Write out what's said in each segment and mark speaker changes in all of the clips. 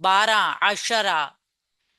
Speaker 1: 12,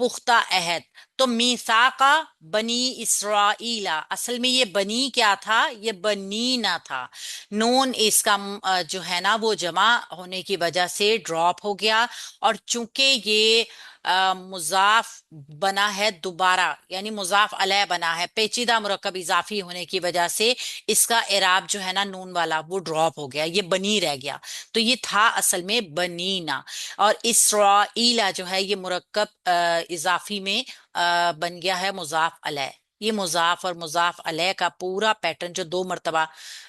Speaker 1: پختہ عہد. تو میثاقہ بنی اسرائیل، اصل میں یہ بنی کیا تھا؟ یہ بنی نہ تھا. نون اس کا جو ہے نا وہ جمع ہونے کی وجہ سے ڈراپ ہو گیا، اور چونکہ یہ مضاف بنا ہے دوبارہ، یعنی مضاف علیہ بنا ہے، پیچیدہ مرکب اضافی ہونے کی وجہ سے اس کا اعراب جو ہے نا نون والا وہ ڈراپ ہو گیا، یہ بنی رہ گیا. تو یہ تھا اصل میں بنینا. اور اسرائیلا جو ہے یہ مرکب اضافی میں بن گیا ہے مضاف علیہ. یہ مضاف اور مضاف علیہ کا پورا پیٹرن جو دو مرتبہ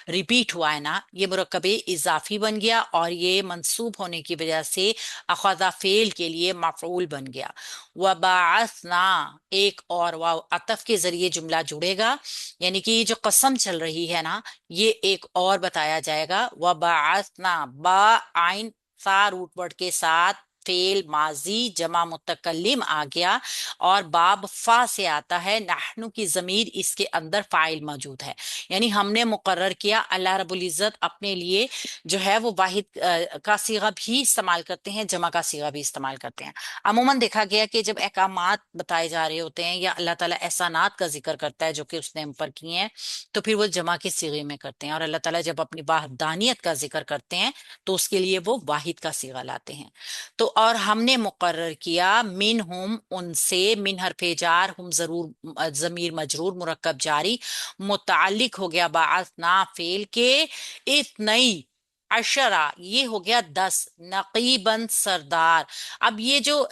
Speaker 1: ریپیٹ ہوا ہے نا، یہ مرکب اضافی بن گیا، اور یہ منصوب ہونے کی وجہ سے اخذا فعل کے لیے مفعول بن گیا. وبعثنا، ایک اور واو عطف کے ذریعے جملہ جڑے گا، یعنی کہ یہ جو قسم چل رہی ہے نا یہ ایک اور بتایا جائے گا. وبعثنا، با عین سا روٹ ورڈ کے ساتھ فعل ماضی جمع متکلم آ گیا، اور باب فا سے آتا ہے، نحنو کی ضمیر اس کے اندر فاعل موجود ہے. یعنی ہم نے مقرر کیا، اللہ رب العزت اپنے لیے جو ہے وہ واحد کا صیغہ بھی استعمال کرتے ہیں، جمع کا صیغہ بھی استعمال کرتے ہیں. عموماً دیکھا گیا کہ جب احکامات بتائے جا رہے ہوتے ہیں یا اللہ تعالیٰ احسانات کا ذکر کرتا ہے جو کہ اس نے ہم پر کیے ہیں، تو پھر وہ جمع کے صیغے میں کرتے ہیں، اور اللہ تعالیٰ جب اپنی وحدانیت کا ذکر کرتے ہیں تو اس کے لیے وہ واحد کا صیغہ لاتے ہیں. تو اور ہم نے مقرر کیا من ہم ان سے، من حرف جار، ہم ضرور ضمیر مجرور مرکب جاری متعلق ہو گیا بعثنا فعل کے، اتنی عشرہ یہ ہو گیا 10، نقیباً سردار. اب یہ جو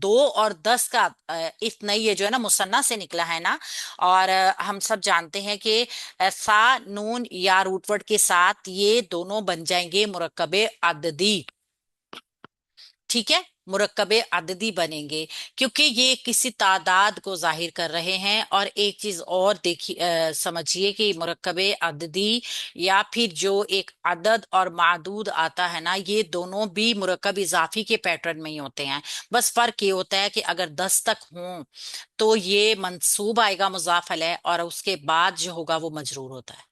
Speaker 1: 2 اور 10 کا اتنی یہ جو ہے نا مثنیٰ سے نکلا ہے نا، اور ہم سب جانتے ہیں کہ سا نون یا روٹ ورڈ کے ساتھ یہ دونوں بن جائیں گے مرکب عددی. ٹھیک ہے، مرکب عددی بنیں گے کیونکہ یہ کسی تعداد کو ظاہر کر رہے ہیں. اور ایک چیز اور دیکھی سمجھیے کہ مرکب عددی یا پھر جو ایک عدد اور معدود آتا ہے نا، یہ دونوں بھی مرکب اضافی کے پیٹرن میں ہی ہوتے ہیں. بس فرق یہ ہوتا ہے کہ اگر 10 تک ہوں تو یہ منصوب آئے گا مضاف علیہ، اور اس کے بعد جو ہوگا وہ مجرور ہوتا ہے.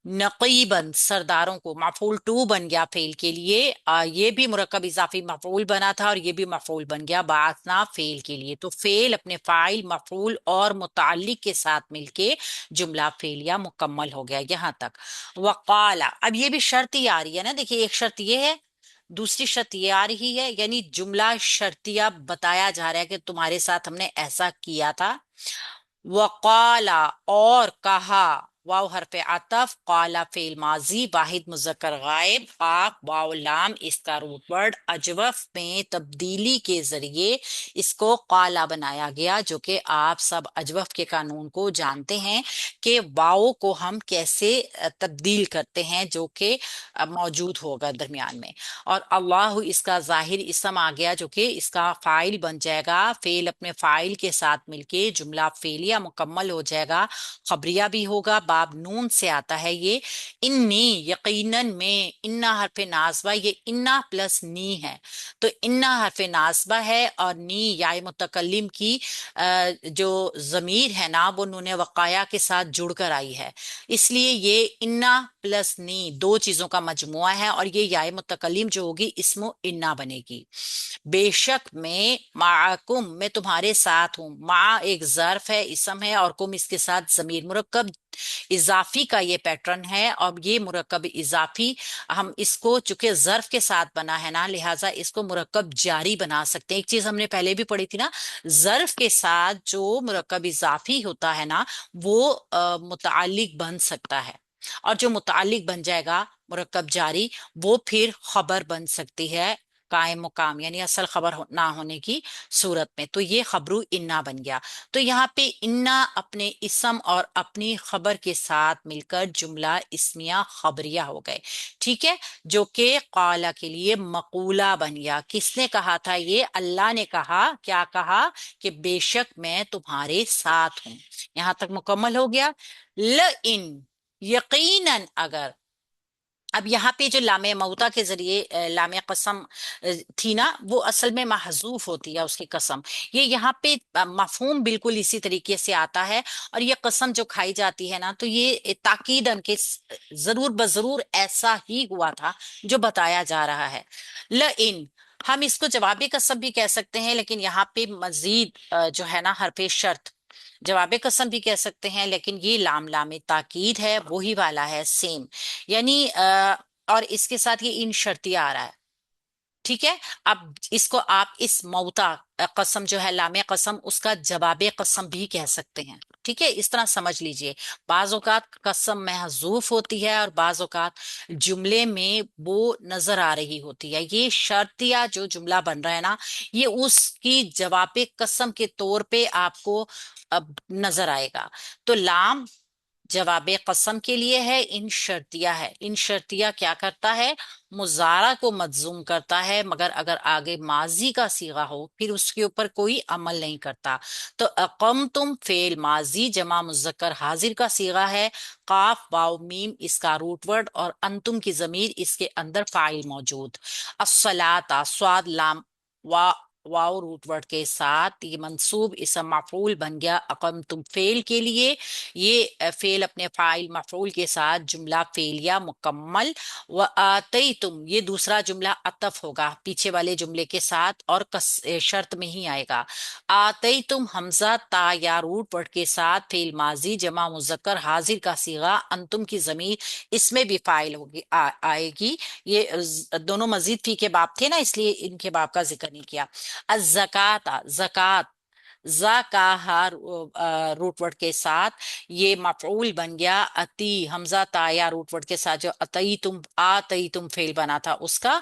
Speaker 1: نقیباً سرداروں کو، مفعول ٹو بن گیا فعل کے لیے، یہ بھی مرکب اضافی مفعول بنا تھا اور یہ بھی مفعول بن گیا بعثنا فعل کے لیے. تو فعل اپنے فاعل مفعول اور متعلق کے ساتھ مل کے جملہ فعلیہ مکمل ہو گیا یہاں تک. وقالا، اب یہ بھی شرط ہی آ رہی ہے نا، دیکھیے ایک شرط یہ ہے، دوسری شرط یہ آ رہی ہے، یعنی جملہ شرطیہ بتایا جا رہا ہے کہ تمہارے ساتھ ہم نے ایسا کیا تھا. وقالا، اور کہا، واو حرف عطف، قالا فعل ماضی واحد مذکر غائب، قاف واو لام اس کا روٹ ورڈ، اجوف میں تبدیلی کے ذریعے اس کو قالا بنایا گیا، جو کہ آپ سب اجوف کے قانون کو جانتے ہیں کہ واو کو ہم کیسے تبدیل کرتے ہیں جو کہ موجود ہوگا درمیان میں. اور اللہ اس کا ظاہر اسم آ گیا جو کہ اس کا فاعل بن جائے گا، فعل اپنے فاعل کے ساتھ مل کے جملہ فعلیہ مکمل ہو جائے گا، خبریہ بھی ہوگا، باب نون سے آتا ہے یہ. انی یقیناً میں، انا حرف ناصبہ، یہ انا پلس نی ہے، تو انا حرف ناصبہ ہے، اور نی یا متکلم کی جو ضمیر ہے نا وہ نون وقایا کے ساتھ جڑ کر آئی ہے، اس لیے یہ انا پلس نی دو چیزوں کا مجموعہ ہے، اور یہ یا متکلم جو ہوگی اسم انا بنے گی. بے شک میں، معکم میں تمہارے ساتھ ہوں، مع ایک ظرف ہے، اسم ہے، اور کم اس کے ساتھ ضمیر، مرکب اضافی کا یہ پیٹرن ہے. اور یہ مرکب اضافی ہم اس کو چونکہ ظرف کے ساتھ بنا ہے نا، لہٰذا اس کو مرکب جاری بنا سکتے ہیں. ایک چیز ہم نے پہلے بھی پڑھی تھی نا، ظرف کے ساتھ جو مرکب اضافی ہوتا ہے نا وہ متعلق بن سکتا ہے، اور جو متعلق بن جائے گا مرکب جاری وہ پھر خبر بن سکتی ہے قائم مقام، یعنی اصل خبر نہ ہونے کی صورت میں. تو یہ خبرو انا بن گیا. تو یہاں پہ انا اپنے اسم اور اپنی خبر کے ساتھ مل کر جملہ اسمیہ خبریہ ہو گئے، ٹھیک ہے، جو کہ قالا کے لیے مقولہ بن گیا. کس نے کہا تھا یہ؟ اللہ نے کہا. کیا کہا؟ کہ بے شک میں تمہارے ساتھ ہوں. یہاں تک مکمل ہو گیا. لئن، یقیناً اگر. اب یہاں پہ جو لام موتا کے ذریعے لام قسم تھی نا وہ اصل میں محذوف ہوتی ہے اس کی قسم. یہ یہاں پہ مفہوم بالکل اسی طریقے سے آتا ہے، اور یہ قسم جو کھائی جاتی ہے نا تو یہ تاکیدن کہ ضرور بضرور ایسا ہی ہوا تھا جو بتایا جا رہا ہے. لئن، ہم اس کو جوابی قسم بھی کہہ سکتے ہیں، لیکن یہاں پہ مزید جو ہے نا حرف شرط، جواب قسم بھی کہہ سکتے ہیں، لیکن یہ لام لام تاکید ہے، وہی والا ہے سیم، یعنی اور اس کے ساتھ یہ ان شرطیہ آ رہا ہے، ٹھیک ہے۔ اب اس کو آپ اس موتا قسم جو ہے لام قسم، اس کا جواب قسم بھی کہہ سکتے ہیں، ٹھیک ہے، اس طرح سمجھ لیجئے۔ بعض اوقات قسم محذوف ہوتی ہے اور بعض اوقات جملے میں وہ نظر آ رہی ہوتی ہے، یہ شرطیہ جو جملہ بن رہا ہے نا، یہ اس کی جواب قسم کے طور پہ آپ کو اب نظر آئے گا۔ تو لام جواب قسم کے لیے ہے، ان شرطیہ ہے، ان شرطیہ کیا کرتا ہے؟ مضارع کو مجزوم کرتا ہے، مگر اگر آگے ماضی کا صیغہ ہو پھر اس کے اوپر کوئی عمل نہیں کرتا۔ تو اقمتم فعل ماضی جمع مذکر حاضر کا صیغہ ہے، قاف واو میم اس کا روٹ ورڈ، اور انتم کی ضمیر اس کے اندر فاعل موجود۔ الصلاۃ صاد لام وا واو روٹ ورڈ کے ساتھ یہ منصوب اسم مفعول بن گیا اقمتم فعل کے لیے، یہ فعل اپنے فاعل مفعول کے ساتھ جملہ فعلیہ مکمل۔ وآتیتم یہ دوسرا جملہ عطف ہوگا پیچھے والے جملے کے ساتھ اور شرط میں ہی آئے گا۔ آتیتم حمزہ تا یا روٹ ورڈ کے ساتھ فعل ماضی جمع مذکر حاضر کا صیغہ، انتم کی ضمیر اس میں بھی فاعل ہوگی آئے گی۔ یہ دونوں مزید فی کے باب تھے نا، اس لیے ان کے باب کا ذکر نہیں کیا۔ الزکات زکات، زا کا روٹ ورڈ کے ساتھ یہ مفعول بن گیا اتی، حمزہ تا یا روٹ ورڈ کے ساتھ جو آتیتم فعل بنا تھا اس کا۔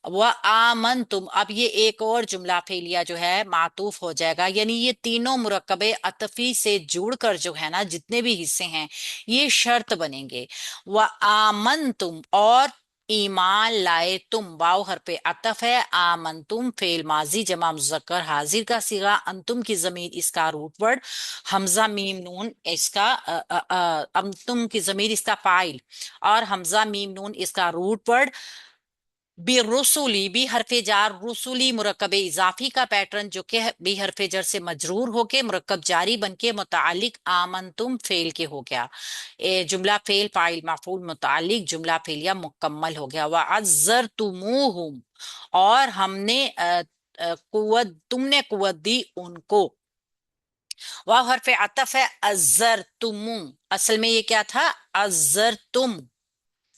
Speaker 1: وآمنتم اب یہ ایک اور جملہ فعلیہ جو ہے معطوف ہو جائے گا، یعنی یہ تینوں مرکب عطفی سے جڑ کر جو ہے نا جتنے بھی حصے ہیں یہ شرط بنیں گے۔ وآمنتم اور ایمان لائے تم، واو حرف عطف ہے، آمنتم فعل ماضی جمع مذکر حاضر کا صیغہ، انتم کی ضمیر اس کا روٹ ورڈ، حمزہ میم نون اس کا انتم کی ضمیر اس کا فاعل، اور حمزہ میم نون اس کا روٹ ورڈ۔ بی رسولی بھی حرف جار، رسولی مرکب اضافی کا پیٹرن جو کہ بھی حرف جر سے مجرور ہو کے مرکب جاری بن کے متعلق آمنتم فعل کے ہو گیا، جملہ فعل فاعل مفعول متعلق جملہ فعلیہ مکمل ہو گیا۔ وعزرتموہم اور ہم نے قوت، تم نے قوت دی ان کو، واو حرف عطف ہے، عزرتم اصل میں یہ کیا تھا؟ عزرتم،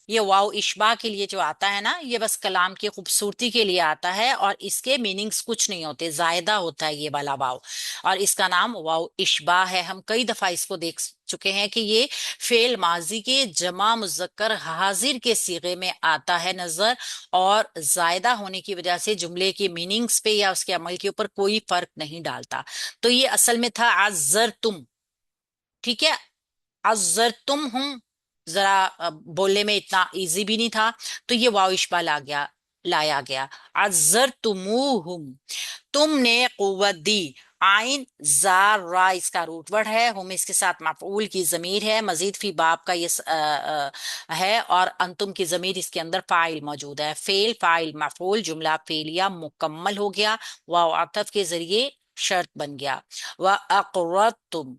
Speaker 1: یہ واو اشباع کے لیے جو آتا ہے نا، یہ بس کلام کی خوبصورتی کے لیے آتا ہے اور اس کے میننگز کچھ نہیں ہوتے، زائدہ ہوتا ہے یہ والا واو، اور اس کا نام واو اشباع ہے۔ ہم کئی دفعہ اس کو دیکھ چکے ہیں کہ یہ فعل ماضی کے جمع مذکر حاضر کے صیغے میں آتا ہے نظر، اور زائدہ ہونے کی وجہ سے جملے کے میننگز پہ یا اس کے عمل کے اوپر کوئی فرق نہیں ڈالتا۔ تو یہ اصل میں تھا عزرتم، ٹھیک ہے، عزرتم ہوں، ذرا بولنے میں اتنا ایزی بھی نہیں تھا، تو یہ واو اشباع لایا گیا۔ عزرتموہم تم نے قوت دی، آئین زار را اس کا روٹ ورڈ ہے، ہم اس کے ساتھ مفعول کی ضمیر ہے، مزید فی باب کا یہ ہے، اور انتم کی ضمیر اس کے اندر فاعل موجود ہے، فعل فاعل مفعول جملہ فعلیہ مکمل ہو گیا، واو عطف کے ذریعے شرط بن گیا۔ وَأَقْرَضْتُمْ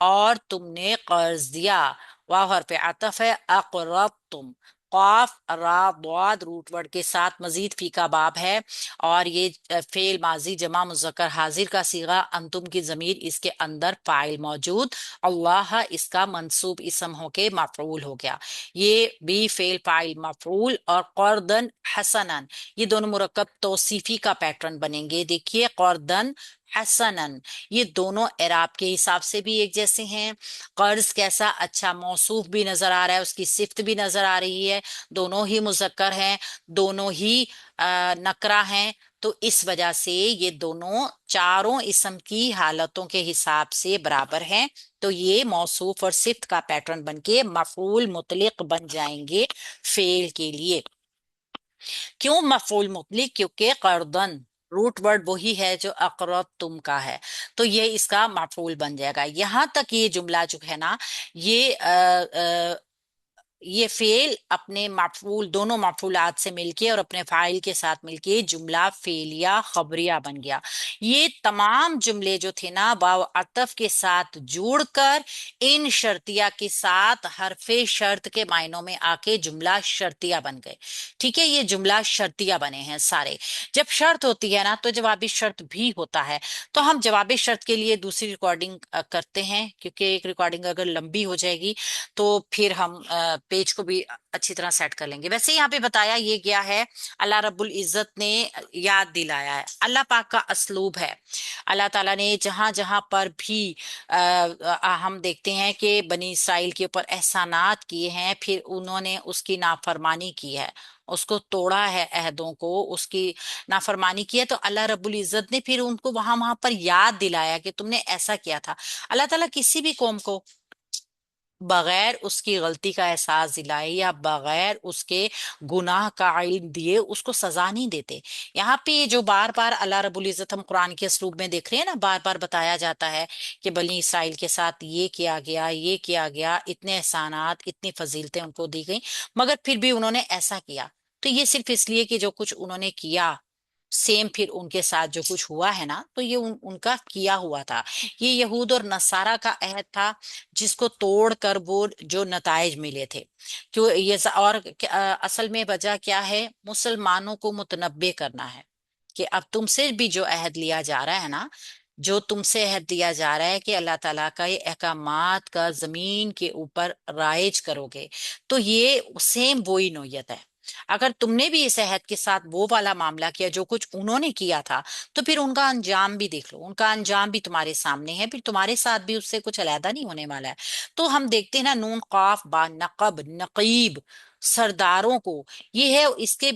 Speaker 1: اور تم نے قرض دیا، واو حرف عطف ہے، اقرضتم، قاف را ضاد روٹ ورڈ کے ساتھ مزید فی کا باب ہے، اور یہ فعل ماضی جمع مذکر حاضر کا صیغہ، انتم کی ضمیر اس کے اندر فاعل موجود، اللہ اس کا منصوب اسم ہو کے مفعول ہو گیا، یہ بھی فعل فاعل مفعول، اور قرضن حسنا یہ دونوں مرکب توصیفی کا پیٹرن بنیں گے۔ دیکھیے قرضن حسنن یہ دونوں اعراب کے حساب سے بھی ایک جیسے ہیں، قرض کیسا اچھا، موصوف بھی نظر آ رہا ہے، اس کی صفت بھی نظر آ رہی ہے، دونوں ہی مذکر ہیں، دونوں ہی نکرہ ہیں، تو اس وجہ سے یہ دونوں چاروں اسم کی حالتوں کے حساب سے برابر ہیں، تو یہ موصوف اور صفت کا پیٹرن بن کے مفعول مطلق بن جائیں گے فعل کے لیے۔ کیوں مفعول مطلق؟ کیونکہ قرضن روٹ ورڈ وہی ہے جو اقرضتم کا ہے، تو یہ اس کا مفعول بن جائے گا۔ یہاں تک یہ جملہ جو ہے نا، یہ یہ فعل اپنے مفعول، دونوں مفعولات سے مل کے اور اپنے فاعل کے ساتھ مل کے جملہ فعلیہ خبریہ بن گیا۔ یہ تمام جملے جو تھے نا واو عطف کے ساتھ جوڑ کر ان شرطیہ کے ساتھ حرف شرط کے معنوں میں آ کے جملہ شرطیہ بن گئے۔ ٹھیک ہے، یہ جملہ شرطیہ بنے ہیں سارے۔ جب شرط ہوتی ہے نا تو جوابی شرط بھی ہوتا ہے۔ تو ہم جواب شرط کے لیے دوسری ریکارڈنگ کرتے ہیں، کیونکہ ایک ریکارڈنگ اگر لمبی ہو جائے گی تو پھر ہم پیج کو بھی اچھی طرح سیٹ کر لیں گے۔ ویسے یہاں پہ بتایا یہ گیا ہے، اللہ رب العزت نے یاد دلایا ہے، اللہ پاک کا اسلوب ہے۔ اللہ تعالیٰ نے جہاں جہاں پر بھی ہم دیکھتے ہیں کہ بنی اسرائیل کے اوپر احسانات کیے ہیں، پھر انہوں نے اس کی نافرمانی کی ہے، اس کو توڑا ہے، عہدوں کو، اس کی نافرمانی کی ہے، تو اللہ رب العزت نے پھر ان کو وہاں وہاں پر یاد دلایا کہ تم نے ایسا کیا تھا۔ اللہ تعالیٰ کسی بھی قوم کو بغیر اس کی غلطی کا احساس دلائے یا بغیر اس کے گناہ کا علم دیے اس کو سزا نہیں دیتے۔ یہاں پہ جو بار بار اللہ رب العزت ہم قرآن کے اسلوب میں دیکھ رہے ہیں نا، بار بار بتایا جاتا ہے کہ بنی اسرائیل کے ساتھ یہ کیا گیا، یہ کیا گیا، اتنے احسانات، اتنی فضیلتیں ان کو دی گئیں، مگر پھر بھی انہوں نے ایسا کیا۔ تو یہ صرف اس لیے کہ جو کچھ انہوں نے کیا سیم پھر ان کے ساتھ جو کچھ ہوا ہے نا، تو یہ ان کا کیا ہوا تھا۔ یہ یہود اور نصارہ کا عہد تھا جس کو توڑ کر وہ جو نتائج ملے تھے، کیوں یہ اور اصل میں وجہ کیا ہے؟ مسلمانوں کو متنبع کرنا ہے کہ اب تم سے بھی جو عہد لیا جا رہا ہے نا، جو تم سے عہد دیا جا رہا ہے کہ اللہ تعالیٰ کا یہ احکامات کا زمین کے اوپر رائج کرو گے، تو یہ سیم وہی نوعیت ہے۔ اگر تم نے بھی اس عہد کے ساتھ وہ والا معاملہ کیا جو کچھ انہوں نے کیا تھا، تو پھر ان کا انجام بھی دیکھ لو، ان کا انجام بھی تمہارے سامنے ہے، پھر تمہارے ساتھ بھی اس سے کچھ علیحدہ نہیں ہونے والا ہے۔ تو ہم دیکھتے ہیں نا، نون قاف با نقب نقیب، سرداروں کو، یہ ہے اس کے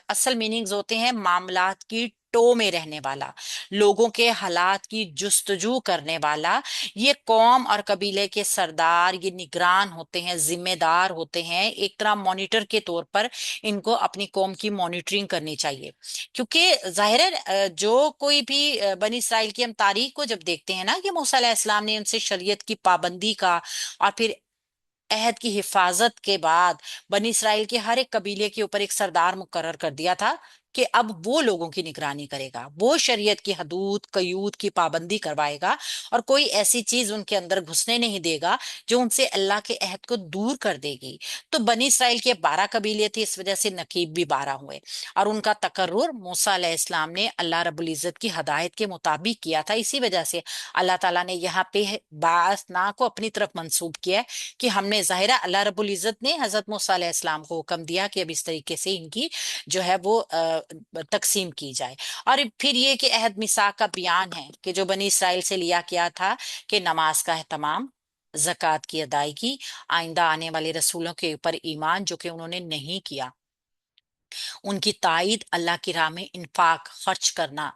Speaker 1: اصل میننگز ہوتے ہیں معاملات کی ٹو میں رہنے والا، لوگوں کے حالات کی جستجو کرنے والا۔ یہ قوم اور قبیلے کے سردار، یہ نگران ہوتے ہیں، ذمہ دار ہوتے ہیں، ایک طرح مانیٹر کے طور پر ان کو اپنی قوم کی مانیٹرنگ کرنی چاہیے۔ کیونکہ ظاہر ہے جو کوئی بھی بنی اسرائیل کی ہم تاریخ کو جب دیکھتے ہیں نا کہ موسیٰ علیہ السلام نے ان سے شریعت کی پابندی کا اور پھر عہد کی حفاظت کے بعد بنی اسرائیل کے ہر ایک قبیلے کے اوپر ایک سردار مقرر کر دیا تھا کہ اب وہ لوگوں کی نگرانی کرے گا، وہ شریعت کی حدود قیود کی پابندی کروائے گا، اور کوئی ایسی چیز ان کے اندر گھسنے نہیں دے گا جو ان سے اللہ کے عہد کو دور کر دے گی۔ تو بنی اسرائیل کے 12 قبیلے تھے، اس وجہ سے نقیب بھی 12 ہوئے، اور ان کا تقرر موسیٰ علیہ السلام نے اللہ رب العزت کی ہدایت کے مطابق کیا تھا۔ اسی وجہ سے اللہ تعالیٰ نے یہاں پہ بعثنا کو اپنی طرف منسوب کیا ہے کہ ہم نے، ظاہرہ اللہ رب العزت نے حضرت موسیٰ علیہ السلام کو حکم دیا کہ اب اس طریقے سے ان کی جو ہے وہ تقسیم کی جائے۔ اور پھر یہ کہ عہد میثاق کا بیان ہے کہ جو بنی اسرائیل سے لیا کیا تھا کہ نماز کا اہتمام، زکوٰۃ کی ادائیگی، آئندہ آنے والے رسولوں کے اوپر ایمان جو کہ انہوں نے نہیں کیا، ان کی تائید، اللہ کی راہ میں انفاق خرچ کرنا،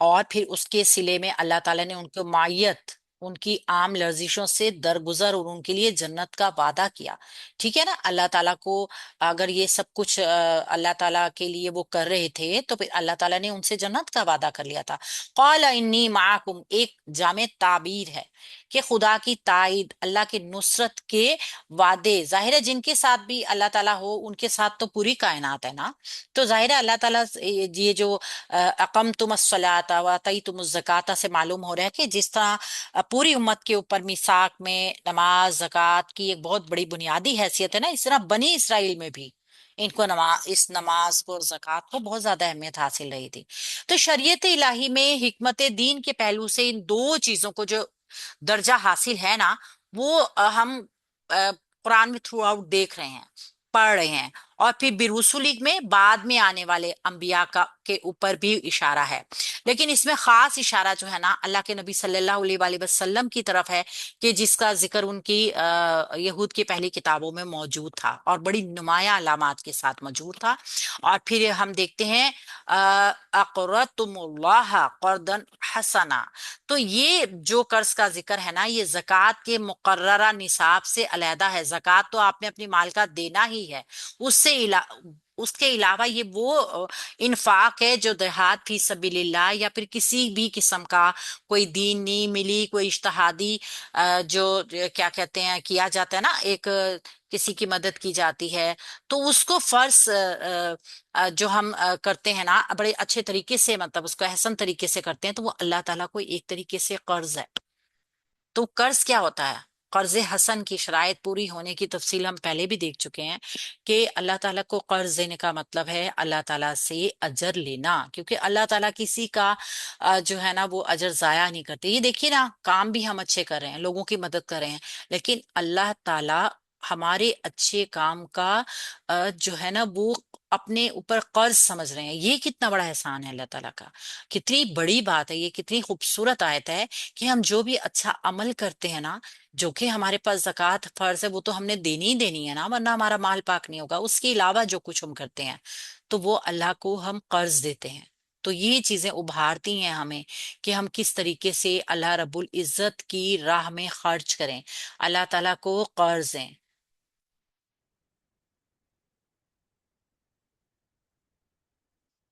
Speaker 1: اور پھر اس کے صلے میں اللہ تعالیٰ نے ان کو معیت، ان کی عام لرزشوں سے درگزر اور ان کے لیے جنت کا وعدہ کیا۔ ٹھیک ہے نا، اللہ تعالیٰ کو اگر یہ سب کچھ اللہ تعالیٰ کے لیے وہ کر رہے تھے تو پھر اللہ تعالیٰ نے ان سے جنت کا وعدہ کر لیا تھا۔ قال انی معکم ایک جامع تعبیر ہے کہ خدا کی تائید، اللہ کی نصرت کے وعدے، ظاہر ہے جن کے ساتھ بھی اللہ تعالیٰ ہو ان کے ساتھ تو پوری کائنات ہے نا۔ تو ظاہر ہے اللہ تعالیٰ یہ جو اقمتم الصلاۃ واتیتم الزکوٰۃ سے معلوم ہو رہا ہے کہ جس طرح پوری امت کے اوپر میثاق میں نماز زکوٰۃ کی ایک بہت بڑی بنیادی حیثیت ہے نا، اس طرح بنی اسرائیل میں بھی ان کو نماز کو اور زکوٰۃ کو بہت زیادہ اہمیت حاصل رہی تھی۔ تو شریعت الہی میں حکمت دین کے پہلو سے ان دو چیزوں کو جو درجہ حاصل ہے نا، وہ ہم قرآن میں تھرو آؤٹ دیکھ رہے ہیں، پڑھ رہے ہیں، اور پھر برسولہ میں بعد میں آنے والے انبیاء کے اوپر بھی اشارہ ہے۔ لیکن اس میں خاص اشارہ جو ہے نا اللہ کے نبی صلی اللہ علیہ وآلہ وسلم کی طرف ہے، کہ جس کا ذکر ان کی یہود کی پہلی کتابوں میں موجود تھا اور بڑی نمایاں علامات کے ساتھ موجود تھا۔ اور پھر ہم دیکھتے ہیں اقرضتم اللہ قرضا حسنا، تو یہ جو قرض کا ذکر ہے نا، یہ زکوٰۃ کے مقررہ نصاب سے علیحدہ ہے۔ زکوٰۃ تو آپ نے اپنی مال کا دینا ہی ہے، اس اس کے علاوہ یہ وہ انفاق ہے جو دیہات فی سبیل اللہ یا پھر کسی بھی قسم کا کوئی دینی ملی کوئی اجتہادی جو کیا کہتے ہیں کیا جاتا ہے نا، ایک کسی کی مدد کی جاتی ہے، تو اس کو فرض جو ہم کرتے ہیں نا بڑے اچھے طریقے سے، مطلب اس کو احسن طریقے سے کرتے ہیں، تو وہ اللہ تعالیٰ کو ایک طریقے سے قرض ہے۔ تو قرض کیا ہوتا ہے؟ قرض حسن کی شرائط پوری ہونے کی تفصیل ہم پہلے بھی دیکھ چکے ہیں کہ اللہ تعالیٰ کو قرض دینے کا مطلب ہے اللہ تعالیٰ سے اجر لینا، کیونکہ اللہ تعالیٰ کسی کا جو ہے نا وہ اجر ضائع نہیں کرتے۔ یہ دیکھیے نا، کام بھی ہم اچھے کر رہے ہیں، لوگوں کی مدد کر رہے ہیں، لیکن اللہ تعالیٰ ہمارے اچھے کام کا جو ہے نا وہ اپنے اوپر قرض سمجھ رہے ہیں۔ یہ کتنا بڑا احسان ہے اللہ تعالیٰ کا، کتنی بڑی بات ہے، یہ کتنی خوبصورت آیت ہے کہ ہم جو بھی اچھا عمل کرتے ہیں نا، جو کہ ہمارے پاس زکوٰۃ فرض ہے وہ تو ہم نے دینی ہی دینی ہے نا، ورنہ ہمارا مال پاک نہیں ہوگا، اس کے علاوہ جو کچھ ہم کرتے ہیں تو وہ اللہ کو ہم قرض دیتے ہیں۔ تو یہ چیزیں ابھارتی ہیں ہمیں کہ ہم کس طریقے سے اللہ رب العزت کی راہ میں خرچ کریں، اللہ تعالیٰ کو قرض دیں۔